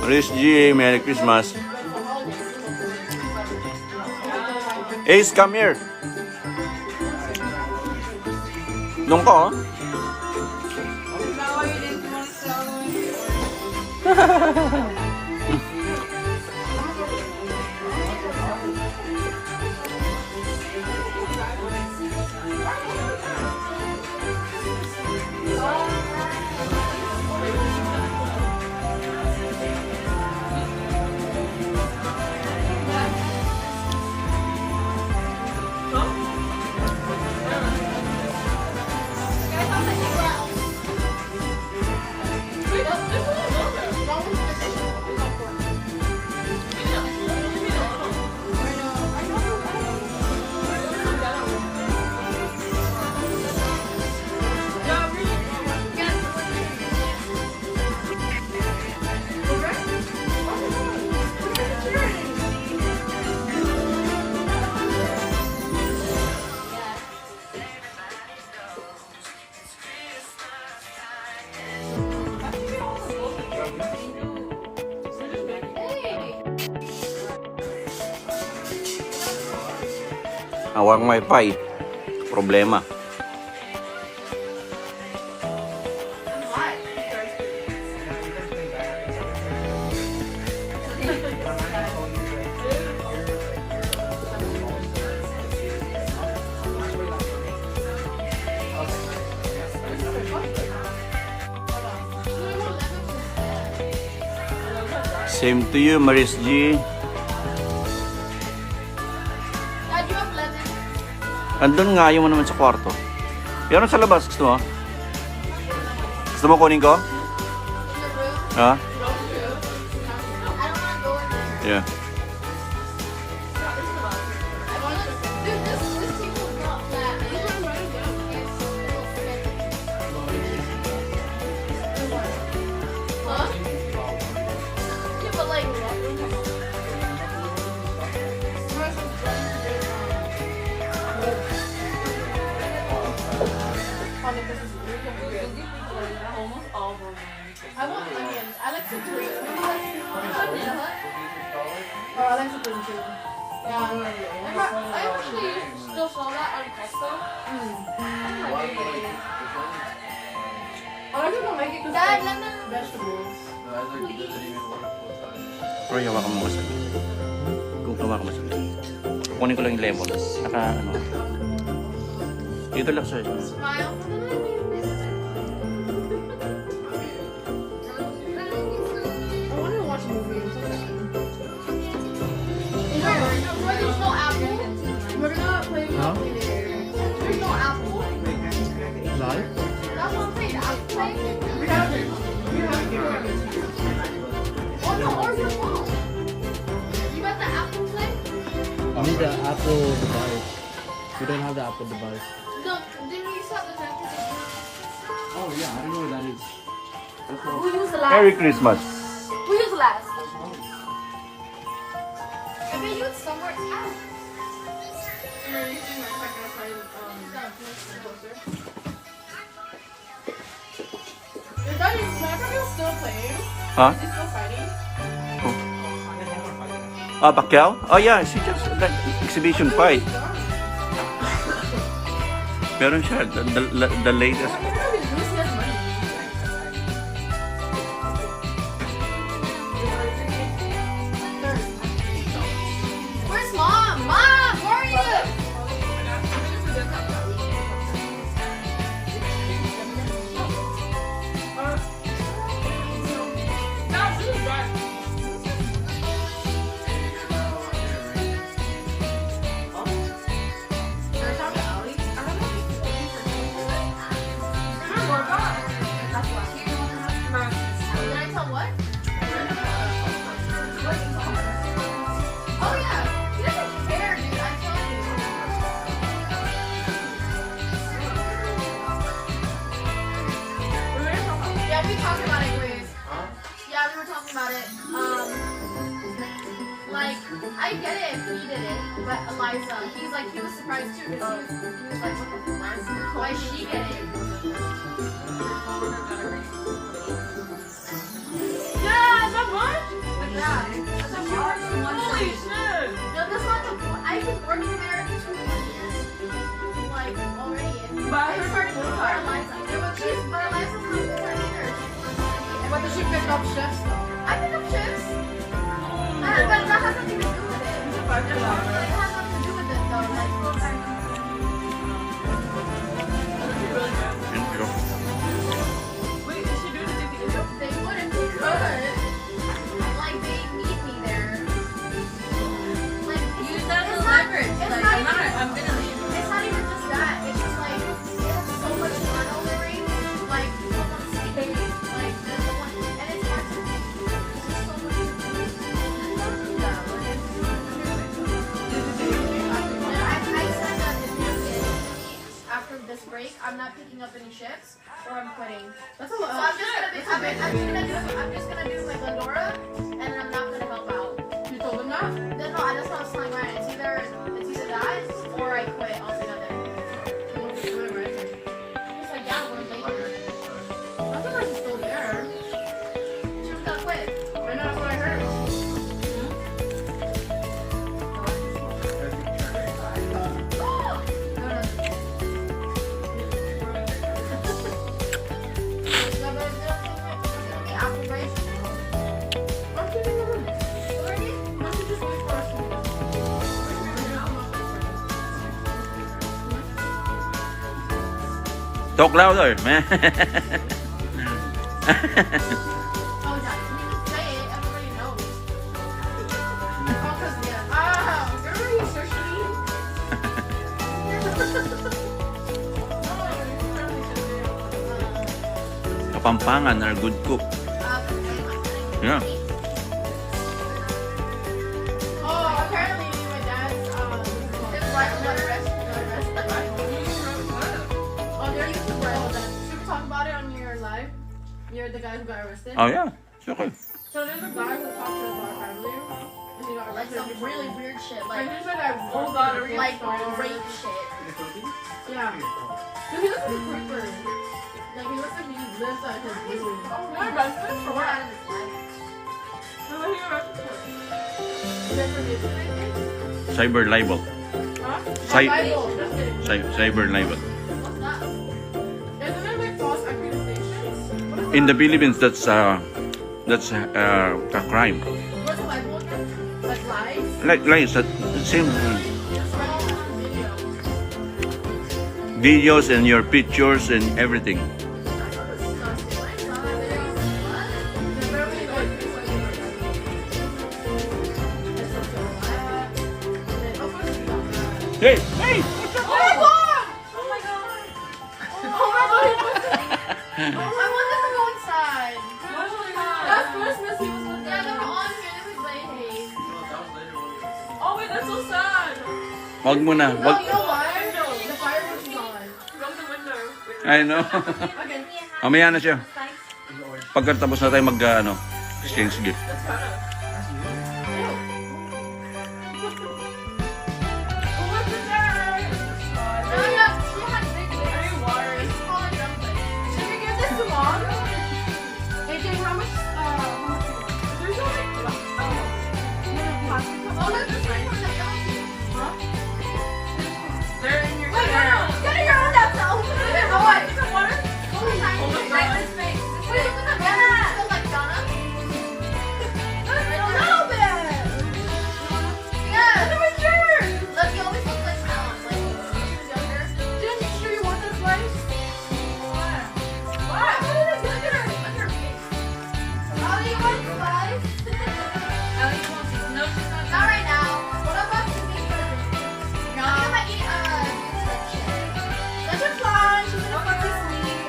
Maris G, Merry Christmas. Ace, come here. Doon ka, oh. Awang wifi. Problema. Same to you, Maris G. Andun nga, ayaw mo naman sa kwarto. Pero sa labas, gusto mo? Gusto mo kunin ko? Ha? Yeah. I want onions. I like some green. Oh, I like some green too. Yeah. I actually still saw that on Costco. I like to make it because vegetables. Pero yawa ka mo masakit. Kung tawa ka masakit. Kunin ko lang yung lemon. Naka ano. Dito lang sir. Smile for the There's no apple. We're not playing Huh? There's no apple. Live? That's what I'm saying. Apple play. We have it. Oh no, or your phone. You got the apple play? I need the Apple device. We don't have the Apple device. No, didn't we used to have the Apple? Oh yeah, I don't know what that is. Who used the last? Merry Christmas. Who used the last? I bet you it's somewhere else. Your dad is still playing? Huh? Is he still fighting? Pacquiao? Oh yeah, she just that exhibition fight. Meron siya, the latest. Where's mom? Mom, where are you? Oh yeah, he doesn't care, dude. I'm telling you. Yeah, we talked about it, Grace. Yeah, we were talking about it. Like, I get it if he did it, but Eliza, he's like, he was surprised too because he was like, what the fuck? Why she get it? Yeah. That's what she works in one Holy city. shit! No, that's not the point. I've been working there for 2 years. Like, already. But I her started full before time. Eliza. Yeah, but Eliza's not full time either. But does she pick up shifts though? I pick up shifts. But that has nothing to do with it. It has nothing to do with it though. Like, full time. Thank you. Wait, is she doing the same thing as you? They wouldn't be good. Like, they need me there. Like, Use that as it's not- leverage. it's Like, not I'm not, even- I'm gonna leave. It's not even just that. It's just like it has so much turnover rate. Like someone stay. Like there's no one, and it's hard to. There's just so much. I said that if this is after this break, I'm not picking up any shifts or I'm quitting. That's a So lot. I'm just gonna be. I'm just gonna do my Glendora, and I'm not gonna help out. You told them that? No, that's what I was telling Ryan. It's either that or I quit altogether. He's like, yeah, we're late. I thought I was still there. She was gonna quit. I know that's what I heard. After break. I'm keeping the room. Already? Why don't you just wait for us to go? Talk louder, man. Oh, yeah. You can say it. Everybody knows. Oh, 'cause, yeah. Ah, remember you searched me? Kapampangan are good cook. Yeah. Oh, apparently my dad's, His wife got arrested. oh, they're YouTuber. Oh, that. Should we talk about it on your live? You're the guy who got arrested? Oh yeah, it's okay. So there's a guy who talked to our family, and he got Like arrested. some really weird shit. And Like, he's like, I Oh god, are we like gonna rape shit. Yeah. Dude, he looks like a creeper. Like, he looks like he lives at his room. You're arrested for We're what? out of this life. What are you arrested for? Defamation, I think? Cyber libel. Huh? Cy- Bible, just kidding. Cyber libel. What's that? Isn't it like false accusations? What is In the that? Philippines, that's a crime. What's the Bible again? Like lies? Like lies, that same Just wrong on video. videos and your pictures and everything. That's so disgusting. I saw that video. What? They're very like, it's like, it's so sad. And then, of course, it's not that. Hey, hey! Oh my god! Oh my god. Oh my god, he put the- I want them to go inside. Last Christmas, he was with Yeah, they them. were on here. They were playing. Oh wait, that's so sad. Wag mo na. No, Wag. you know why? The fireworks is on. From the window. I know. Okay. Mamaya na siya. Pagkatapos na tayo exchange gift. That's kind of. Who was the guy? Oh, yeah. She had big lips. water. It's called a dumpling. Should we give this to mom? AJ, how much, There's no like. plastic cup? Oh, look, this is from the Huh? They're in your Wait, chair. no. Get your own laptop. Open it. Get your own. Some water? Holy tiny. Oh my Like God. this big. Wait, look at the bed. Still like Donna. A little bit. Yeah. Look at my shirt. Look, he always looks like Alan. Like when he was younger. Didn't you sure you want this life? What? Look at her. Look at her face. Oh, you want spice? Alex wants to. No, she's not. Not right now. What about to be perfect? No. I'm gonna eat shit. Such a fun. She's gonna fuck you sleep.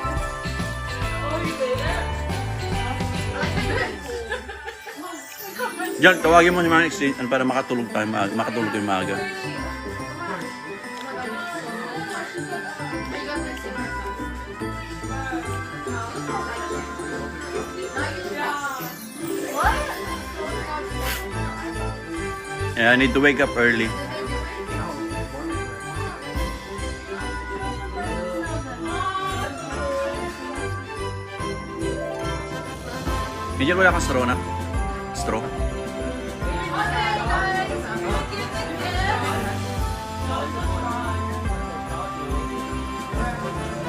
Oh, you say that? I like my dress. Diyan, tawagin mo ni Manny exchange para makatulog tayo makatulog tayo maaga. Yeah, I need to wake up early. Diyan wala kang sarona. straw. Okay, guys. We'll give the gift.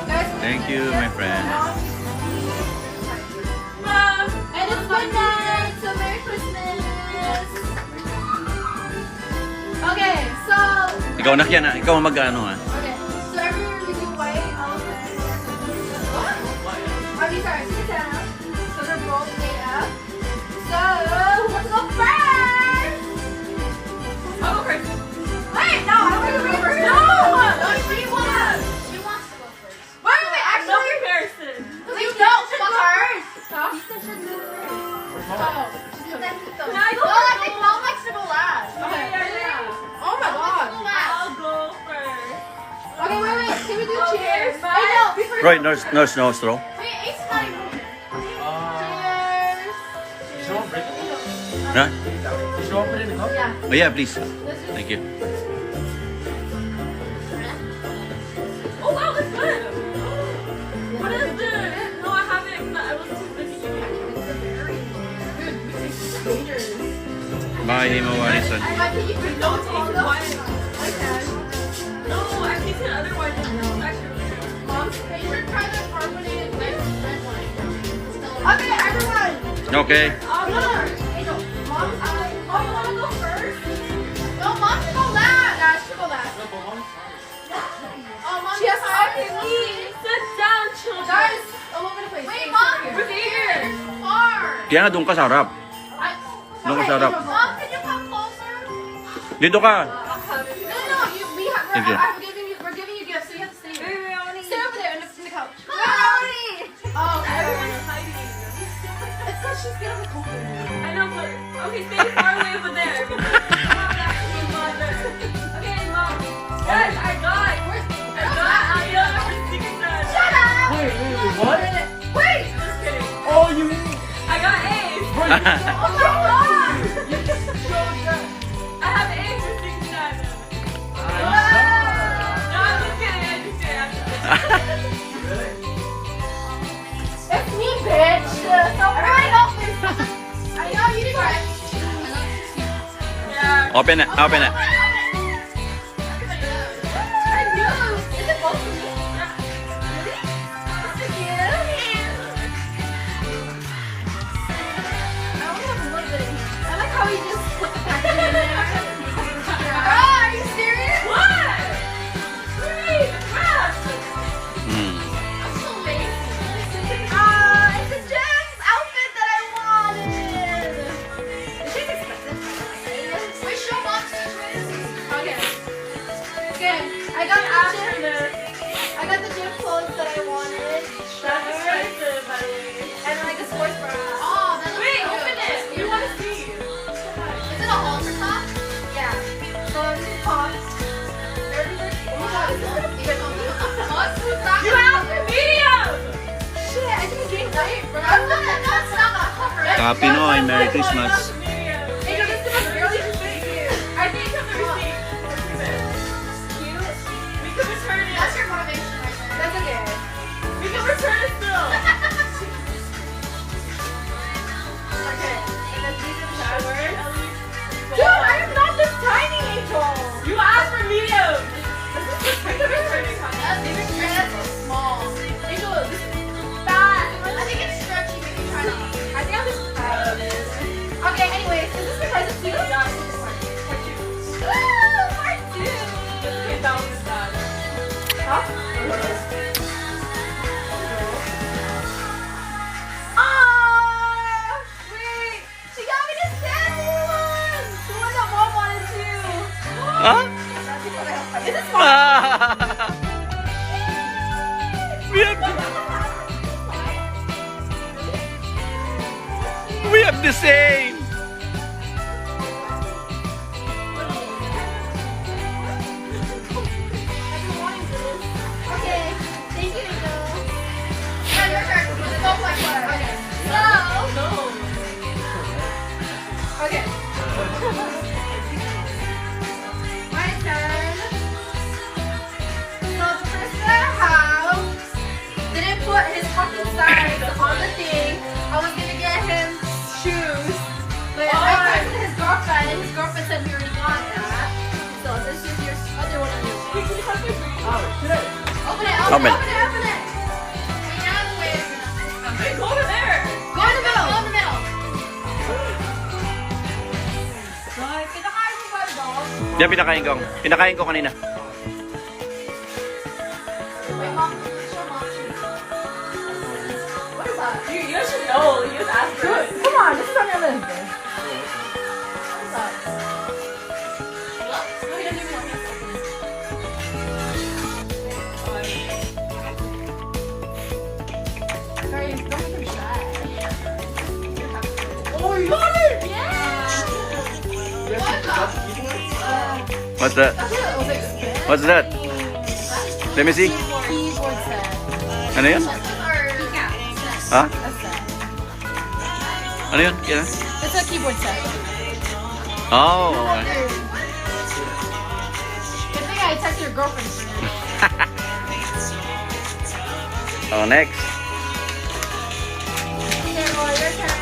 Guys, Thank you, my friend. and it's good night. So Merry Christmas. Okay, so Ikaw na yan, ah. Ikaw mag-ano, ah. okay, so everywhere we do white elephant. What? Are we sorry? Sit down. So they're both made up. So who wants to go first? I'll go first. Wait, no, I want to go first. No, she wants. She wants to go first. Wait, No actually, comparison. you don't go first. Tita should go first. Oh, then Tito. Can I go No, I first? think Mom likes to go last. Okay, yeah. Oh my Mom likes to go god. last. I'll go first. Okay, wait. Can we do Okay, cheers? bye. Wait, no, before. Right, no straw. Wait, Ace is not even here. Cheers. Huh? Did you want to put it in the cup? Yeah. Oh, yeah, please. Let's just. Thank you. Oh wow, that's good. What is this? No, I haven't. I was too busy eating. It's a very Dude, we take strangers. Bye, Himo Warisan. I think you could Don't go take to all wine. Okay. No, I tasted other wine. It's actually really good. Mom's favorite try the carbonated red wine. Okay, everyone. Okay. I'll go No, first. Angel. Mom's eye. Oh, you wanna go first? No, mom should go last. Yeah, she should go last. Oh, mom. She has to okay, Sit down, children. Guys, all over the place. Wait, Hey, mom. over With here. ear. Far. Kaya nga doon ka sa harap. Doon ka sa harap. Mom, can you come closer? Dito ka. No, we have. Thank you. We're giving you gifts, so you have to stay here. Wait, I wanna Stay over there in the couch. Oh, Everyone's hiding. It's because she's getting the cold. I know, but okay, stay far away over there. Mom, actually, mother. Okay, mom. Guys, I got Aya for Secret Santa. shut up. Wait, what? Wait. Just kidding. Oh, you. I got A's. Oh my god. I have A's for Secret Santa. No, I'm just kidding. I'm just kidding. It's me, bitch. Everybody go please. I know you did right. Yeah. Open it. Open it. I knew. Is it both of me? Really? Is it you? I only have a little bit of heat. I like how he just put the packaging in there. Oh, are you serious? What? Wait, crap. Hmm. I'm so lazy. It's a Jen's outfit that I wanted. She's expensive. Wait, show mom secrets. Okay. Okay. I got the gym clothes that I wanted. That's expensive, by the way. And like a sports bra. Oh, that looks Wait, so open good. it. You want to see? Is it a halter top? Yeah. So this is hot. Oh my god, is this a must? You have the medium. Shit, I think it's getting light, bro. That's not a cover. Happy Noy. Merry Christmas. Medium. Hey, this is a really fit you. I think it's the receipt. Cute. We can return it. That's your motivation right there. That's okay. We can return it still. Okay. And then these are the showers. Dude, Dude, I am not this tiny, Angel. You asked for medium. We can return it. That's so small. Angel, this is fat. I think it's stretchy. Maybe try it on. I think I'll just try it. Okay, anyways, is this the present to you? Yeah, this is part two. Woo! Part two. Okay, that was bad. Ah! Wait! She got me the Stanley one! The one that Mom wanted too. Huh? Is this mine? We have the same. Okay, thank you, Angel. Yeah, your turn. Go like what? Okay. So, No. okay. My turn. So the person that I have didn't put his fucking size on the thing. I was gonna get him shoes. Open it, Open. open it. Wait, now the way. Hey, go over there. Go in the middle, go in the middle. Guys, kinakain mo ba yung dog? Diyan pinakain ko kanina. Wait, mom, show mom. What is that? You should know. You just asked for it. Come on, this is on your list. What is that? Look, no, he doesn't even want me to open it. Sorry, don't make him shy. Oh, you got it! Yeah! What's that? That's what it was like. What's that? Let me see. Keyboard set. Ano yun? Ha? A set. Ano yun? Yan? It's a keyboard set. Oh, okay. Good thing I texted your girlfriend. Oh, next. Okay, well, your turn.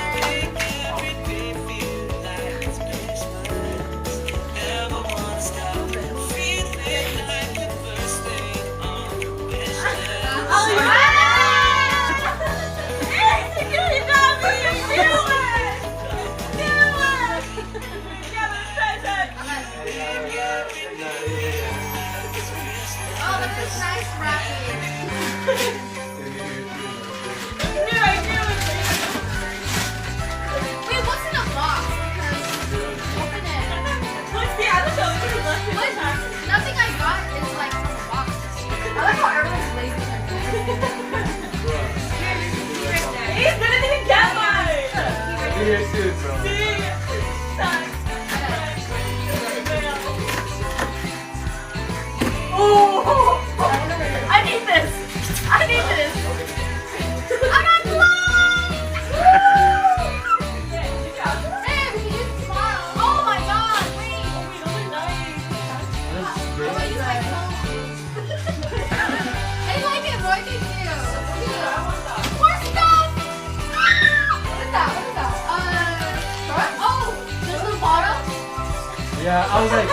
Oh, that's a nice wrapping. Wait, what's in the box? Open it. What? Nothing I got is like from a box. I like how everyone's lazy. He's gonna even get mine. Here soon, bro. Oh, I need this. I need this. I got gloves! Hey, we can use it tomorrow. Oh my god, wait. How about you like I like it, Roy. Thank you. More stuff! What is that? What is that? Oh, there's the bottom? Yeah, I was like,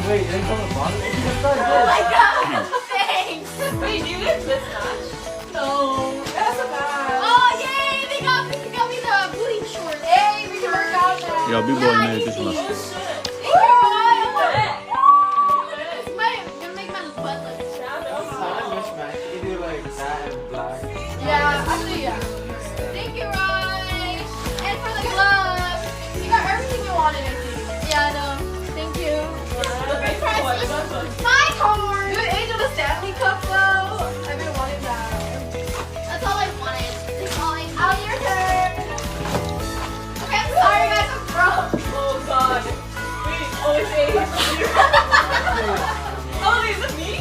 wait, it didn't come with bottom? It just started Oh my this. god! Thanks! Wait, do you get this match? No, that's a bad. Oh, yay! They got me the booty shorts. Hey, we can work out now. Yo, big boy, Merry easy. Christmas. Oh shit. Thank you, Roy. It's gonna make my butt look It's not a mismatch. You do like that and black. Yeah, actually, yeah. Thank you, Roy. And for the gloves. You got everything you wanted, I think. Yeah, no. Thank you. My card. Dude, Angel, the Stanley Cup though. I've been wanting that. That's all I wanted. That's all I need. Your turn. Okay, I'm sorry, guys. I'm broke. Oh god. Wait, oh it's A. Oh, is it me?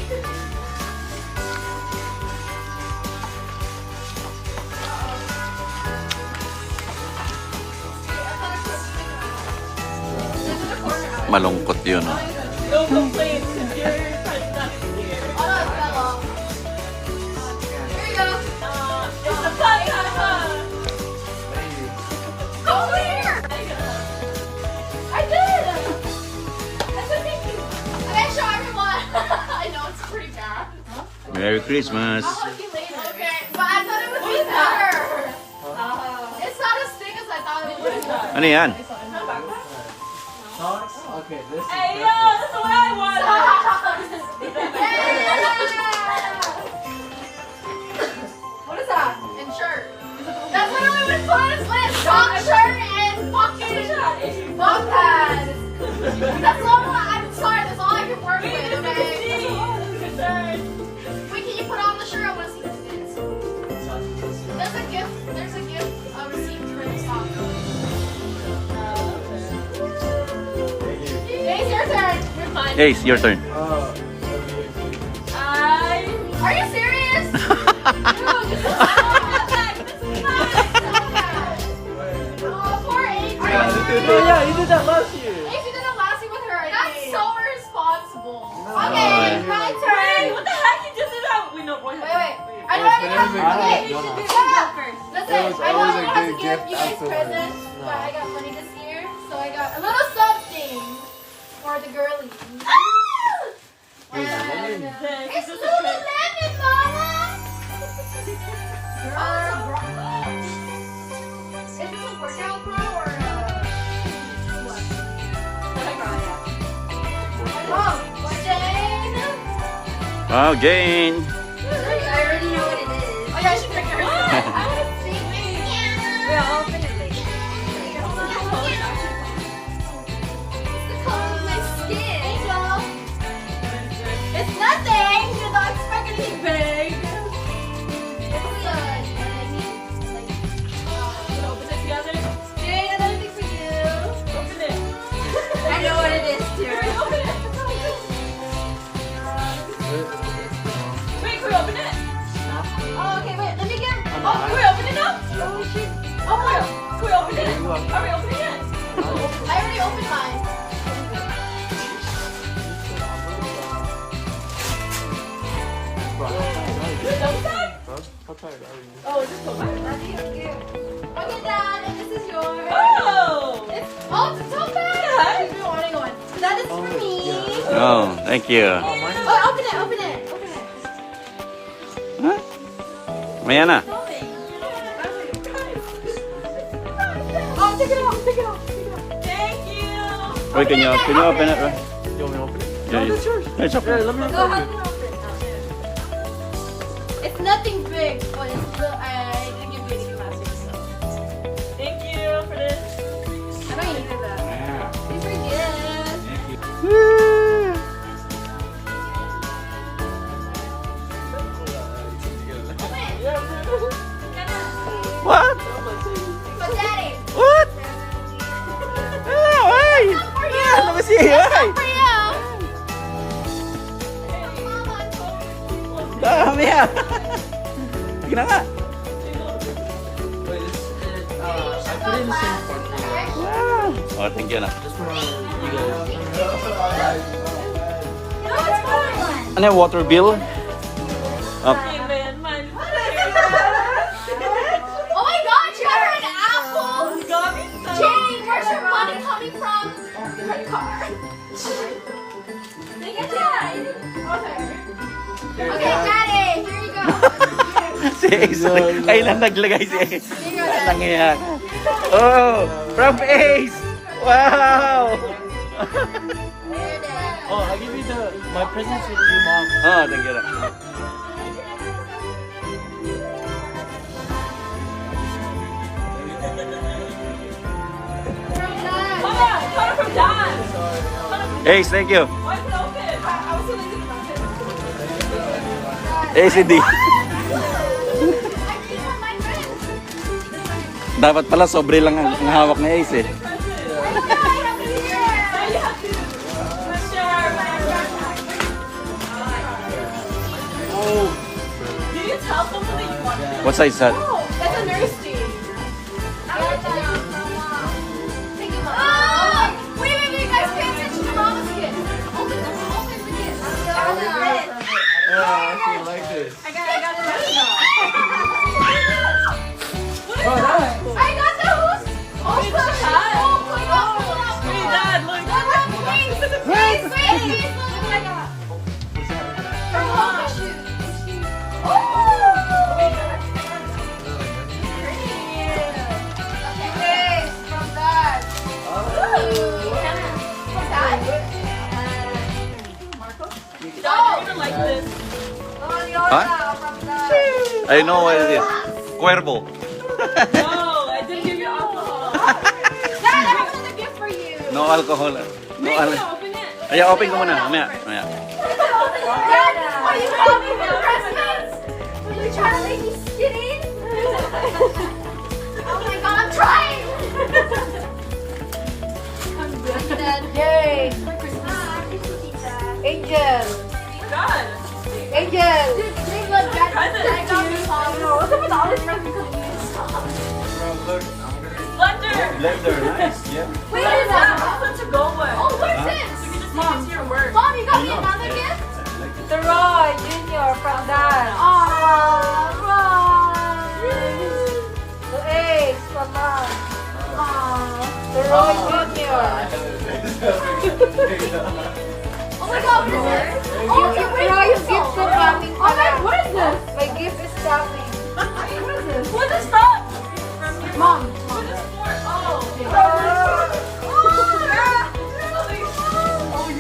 Malungkot yun. Oh. No complaints, because your friend's not here. Oh, no, it fell off. Here you go. It's the podcast. Go here. I did. I said thank you. Okay, show everyone. I know it's pretty bad. Merry Christmas. I'll hug you later. Okay, but I thought it would be better. It's not as thick as I thought it would be. Ano yan? Socks? Okay, this is Hey yo, that's what I want. What is that? And shirt. That's what I would put on his list. Dog shirt and fucking bum pads. That's all I'm sorry, that's all I can work with, okay? Wait, can you put on the shirt? I want to see what it is. There's a gift receipt for the sock. Ace, your turn. You're fine. Ace, your turn. Are you serious? Dude, this is oh, poor Ace. Yeah, you did that last year. Ace, you did it last year with her. That's so irresponsible. No. Okay, my Wait, turn. what the heck? You just did that. Wait, no, boy. Wait. I know I didn't have Wait, okay. you should do Listen, It was I know I always a didn't have to good give gift you guys afterwards. presents, but I got money this year, so I got a little something for the girlies. And It's Lululemon, Mama! Is this a workout bra or what? Oh, Jane! Wow, Jane. I already know what it is. Oh yeah, I should pick her. I want to see me. Wait, I'll open it later. It's the color of my skin. Angel. It's nothing. You don't expect anything big. It's Open it together. Jane, another thing for you. Open it. I know what it is too. Hurry, open it. Wait, can we open it? Oh, okay, wait. Let me get. Oh, can we open it now? Oh shit. Oh, can we open it? Are we opening it? I already opened mine. Double tap? I'll try it out. Oh, just go back. Okay, Dad, and this is yours. Oh! It's a tote bag. You've been wanting one. That is for me. Oh, thank you. Oh, open it, open it, open it. Huh? Maya na. Oh, take it off, take it off, take it off. Thank you! Roy, can you open it, Roy? You want me to open it? Yeah, that's yours. It's okay. Yeah, let me Go open ahead it. and open it. It's nothing big, but it's little. I didn't give you anything last week, so. Thank you for this. I know you needed that. These are gifts. Woo! What? For Daddy. What? Ah, ay! Not for you. Ah, labas siya, ay! Not for you. Dami ah! Sige na nga. Wait, I put it in the same part for you. Wow! Oh, thank you na. Just for you guys. No, it's fine. Ano yung water bill? Oh, Hey, man, man. Oh my God, you got her an apple. Got me some. Jane, where's your money coming from? Credit card. Thank you, Dad. Okay, Daddy, here you go. si Ace. Kailan naglagay si Ace? Here you go, Dad. Nangyayari. Oh! From Ace! Wow! Here, Dad. Oh, I'll give you my presents with your mom. Oh, thank you na. From Dad. Come on, cut it from Dad. Ace, thank you. Why is it open? I was so lazy to knock it. Ace, hindi. I gave her my friend. Dapat pala sobre lang ang hawak ni Ace eh. I have it here. Now you have to share my backpack. Oh, Did you tell someone that you wanted it? What size is that? Oh, that's a nurse team. Thank you, Mom. Oh, wait, guys, pay attention to Mama's gift. Open the gift. yeah, I actually like this. I got it right now. What is Oh, that? that's cool. I got the host. Oh, Wait, pull Dad. it up. Hey, Dad, look. Wait, look what I got. From Home Shoes. Oh! Okay, from Dad. From Dad? Dad, you're gonna like this. Huh? From Dad. I know what it is. Cuervo. No, I didn't give you alcohol. Dad, I have another gift for you. No alcohol. No Wait, alcohol. open it. Ay, open ko muna. Mamaya. Mamaya. Dad, are you bought me for Christmas? Are you trying to make me skinny? Oh my God, I'm trying. I'm good. Dad. Yay. Angel. God. Angel. Dude, look, Dad. Present. Dad got me what's up with all this present cookies? Blender. Blender, nice. Yeah. Wait, What what is is that? that? That's such a gold one. Oh, what's You this? can just take it to your work. Mom, you got me another gift? The Roy Junior from Dad. Aww, Ron. The Ace from Mom. Aww. The Roy Junior. Oh my God, what is this? Oh, you gift ko coming Oh my, what is this? My gift is coming. What is this? What is that? Mom. What is for? Oh.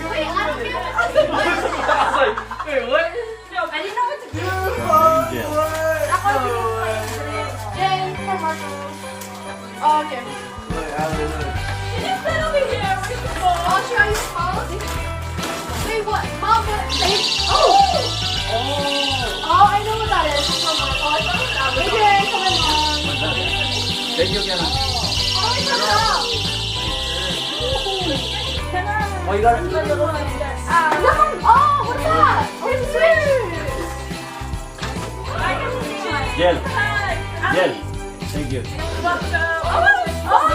Wait, I don't feel Wait, what? No, I didn't know what to do. Ako yung Jane, for Marco. Oh, okay. Can you sit over here? Where's the phone? I'll show you phone. Wait, what? Mom, what? Oh! Oh, I know what that is. Come on. Oh, I thought it was that. Wait, Jane, come on, Mom. Thank you, Kiana. Oh, it's not out. Oh, you got it? Oh, what's that? Oh, it's weird. Jel. Jel. Thank you. Oh,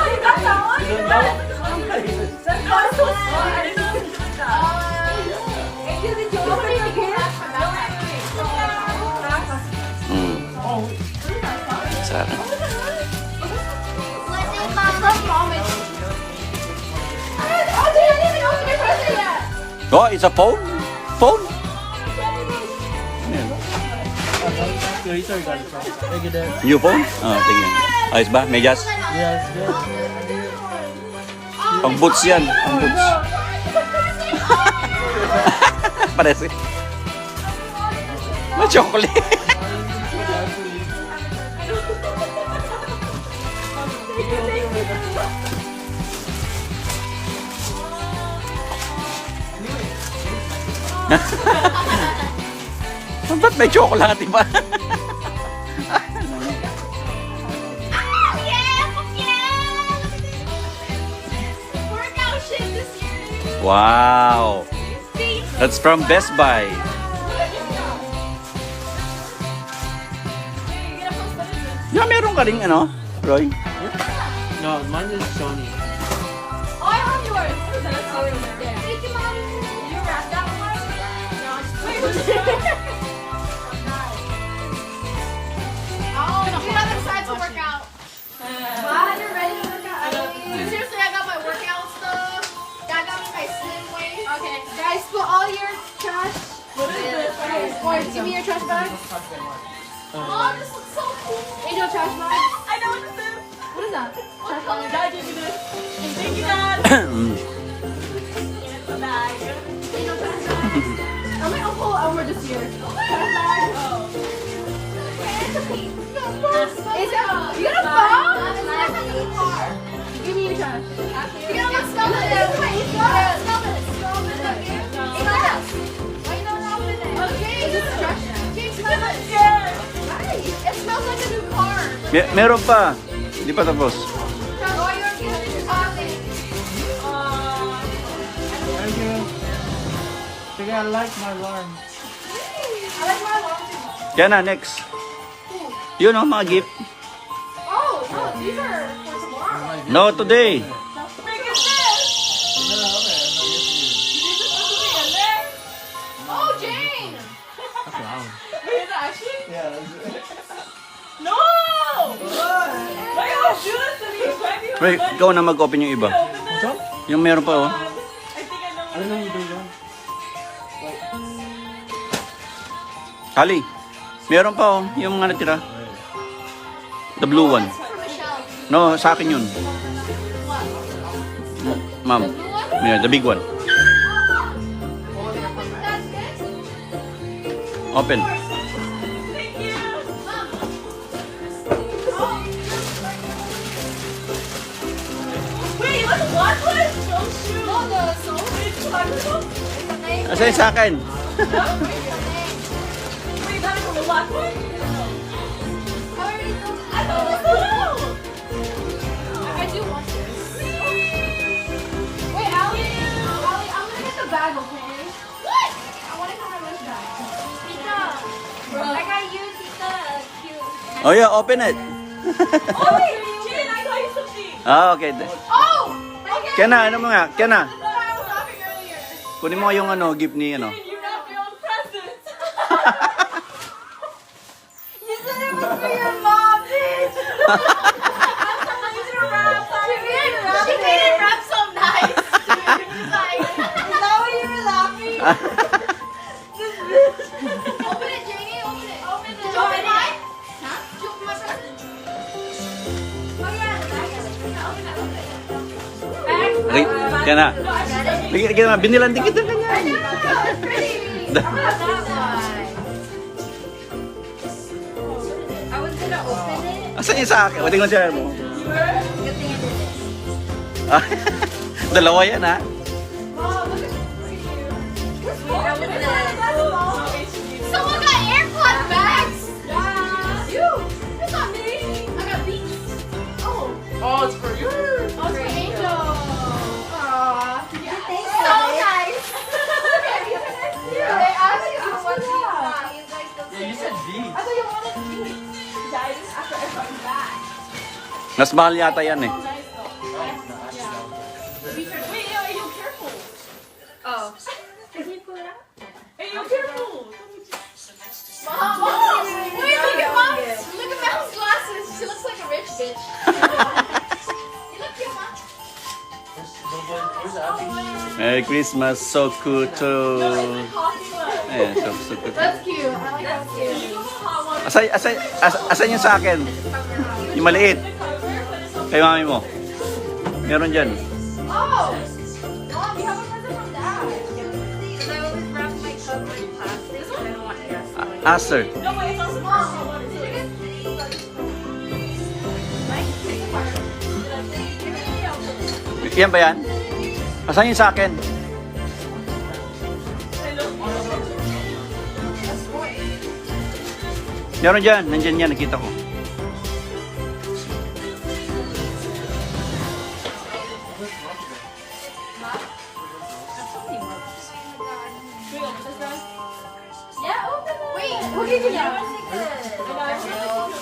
you got that one? You don't know? That's so smart. I didn't know you did that. Nobody cares. Sarah. Let's say Mom. Mom is. Oh, dude, I didn't even open your present yet. Oh, it's a phone? Phone? Later, guys. Thank you, Dad. New phone? Oh, tingnan. Ayos ba? Medyas? Yes, good. Pang boots yan. Pang boots. Parece. Na chocolate. Ba't may chocolate ba? Workout shit this year. Wow. That's from Best Buy. Yeah, meron ka rin ano, Roy? No, mine is Sony. Oh, I have yours. Thank you, Mom. You wrapped that one? No, oh, you have excited to work out. Wow, you're ready to work out. Seriously, I got my workout stuff. Dad got me my slim weight. Okay, guys, put all your trash. What is this? Or give me your trash bag. Oh, this looks so cool. Angel trash bag. I know what this is. What is that? Trash bag. Dad gave me this. Thank you, Dad. It's a bag. Angel trash bag. I'm my uncle Elmer this year. Trash bag. Oh. Is that, you got a phone? Give me your trash. You gotta smell this. Wait, smell this. Smell this up here. Smell this. Why you don't open it? Okay, is this trash? Can you smell it? Yes. Right. It smells like a new car. Meron pa. Hindi pa tapos. Oh, you're getting talking. Thank you. Sige, I like my alarm. I like my alarm too. Yan na, next. Yun oh, mga gift. Oh, no, these are for tomorrow. No, today. Big is this? You just put something in there? Oh, Jane. Wow. Wait, is that actually? Yeah. No! Why you gonna do this to me? Why do you Wait, ikaw na mag-open yung iba. open this? What's up? Yung meron pa oh. I think I know what Ano nang doon yun? Kali, meron pa oh. Yung mga natira. The blue one. That's for Michelle. No, sa akin yun. Ma'am. Yeah, the big one. That's it? Open. Thank you. Wait, you want the black one? No shoe. No, the soap. Wait, the black one? Asa yung sa akin? Wait, that is the black one? I don't know. I do want this. Wait, Allie, I'm gonna get the bag, okay? What? I want to get my lunch bag. Tita, I got you, Tita. Cute. Oh yeah, open it. Oh, wait, Jin, I got you something. Ah, okay. Oh! Okay. Kaya na, ano mo nga? Kaya na. I was laughing earlier. Kunin mo yung ano, gift ni ano. Jin, you wrapped your own present. You said it was for your mom, bitch. She made it wrap so nice. She's like, is that why you were laughing? Yan na. Bigyan na, binilan din kita ganyan. I know, it's pretty. I want that one. I was gonna open it. Asan yung sa akin? O, tingnan siya mo. Good thing I did this. Dalawa yan, ha? Someone got AirPod bags. You. It's not me. I got Beats. Oh. Oh, it's for you. Oh, it's for Angel. Aw. So nice. I actually want these. You guys don't Yeah, you said B. I thought you wanted Beats. Guys, after I brought back. Mas mahal yata yan, eh. Wait, are you careful? Oh. Can you pull it out? Are you careful? Mom! Wait, look at Mom's glasses. She looks like a rich bitch. You look cute, Mom. Merry Christmas, so cool too. Ayan, so cool. That's cute. I like that cute. Asan yung sa akin? Yung maliit. Kay mami mo. Meron dyan. Oh! Mom, you have a present from Dad. Because I always wrap my cup in plastic and I don't want gas. Ask her. No, wait, it's also Mom, did you get Yan ba yan? Asan yung sa akin? Meron dyan. Nandyan yan. Nakita ko. Yeah, open it. Wait, who gave you that?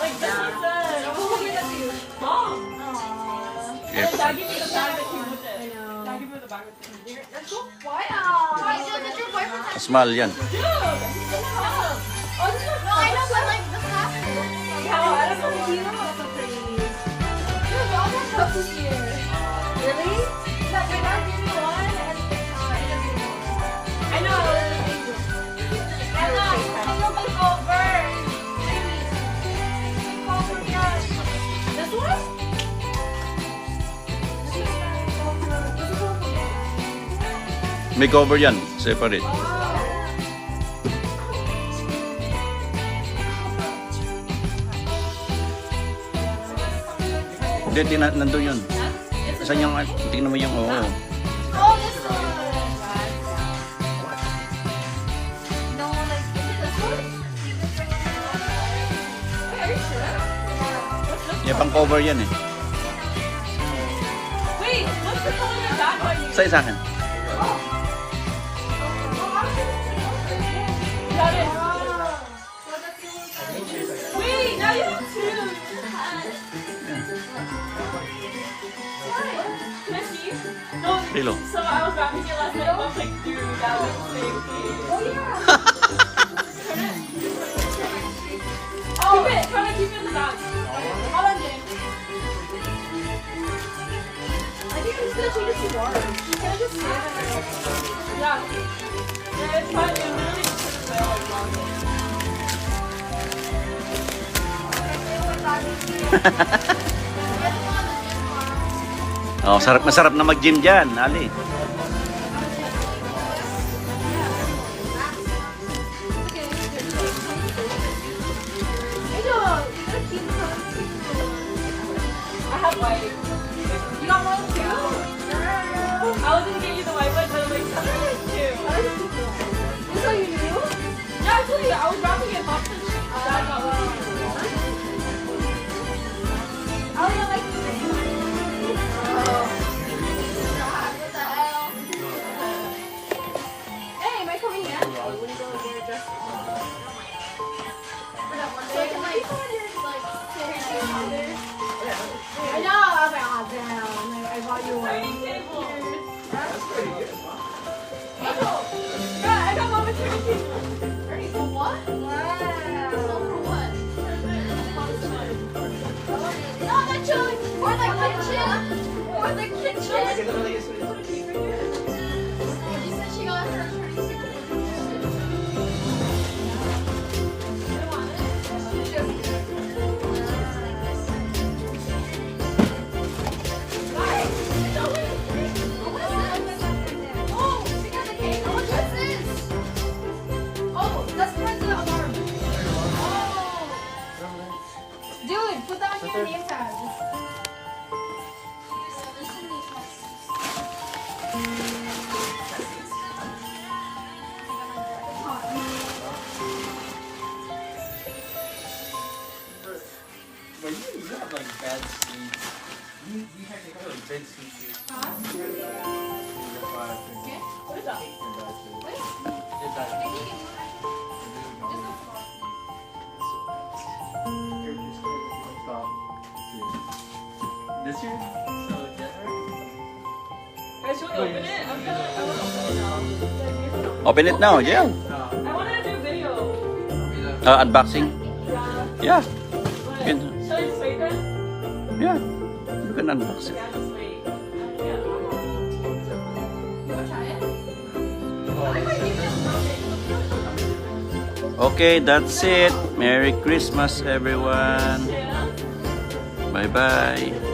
like this is Who gave that to you? Mom. Aww. Yes. Dad gave me the bag that came with it. Dad gave me the bag that came with it. That's so wow. Wait, did your boyfriend have Small yan. Dude! Oh, this is No, I know, but like the plastic. Yeah, I don't know. You know how so pretty. Dude, we all got cups this year. Really? Like, my dad gave me one and I gave me one. I know. This one? May cover yan. Separate. Hindi, nandun yun. Saan yung, tingnan mo yung, oo. Oh, this one. No, like, is it this one? Wait, are you sure? Yan, pang cover yan eh. Wait, what's the color of that one? Sa akin. Got it. Wait, now you have two. Can I see? No. Rilo. So I was wrapping it last night. I was like, dude, that was the same thing. Oh, yeah. Oh, keep it. Try to keep it in the bag. Hold on, Jane. I think I'm just gonna change it to large. Can I just say that? Yeah. Yeah, it's fine. You literally just put it away like long. Oh, masarap na mag-gym dyan, Ali. I have white. You got one too? I was gonna get you the white one, but I'm like, I like two. This how you knew? Yeah, actually, I was wrapping it up and Dad got one. Oh, you like this? Oh. What the hell? Hey, am I coming in? When you go and get your dress. So I can like sit on there. I know. I was like, oh damn. Like, I bought you one. Dining table. That's pretty good. Angel! Yeah, I got mom a turning table. Ernie, for what? Wow. So for what? No, the chili. Or the kitchen. Or the kitchen. You said she got her turning table. I want it. She goes, guys, What is that? This year? Guys, should we open it? I want to open it now. Open it now, yeah. I want to do video. Unboxing? Yeah. Yeah. You can, Should I just wait then? yeah. You can unbox it. Yeah, just wait. Yeah. You wanna try it? Okay, that's it. Merry Christmas, everyone. Yeah. Bye-bye.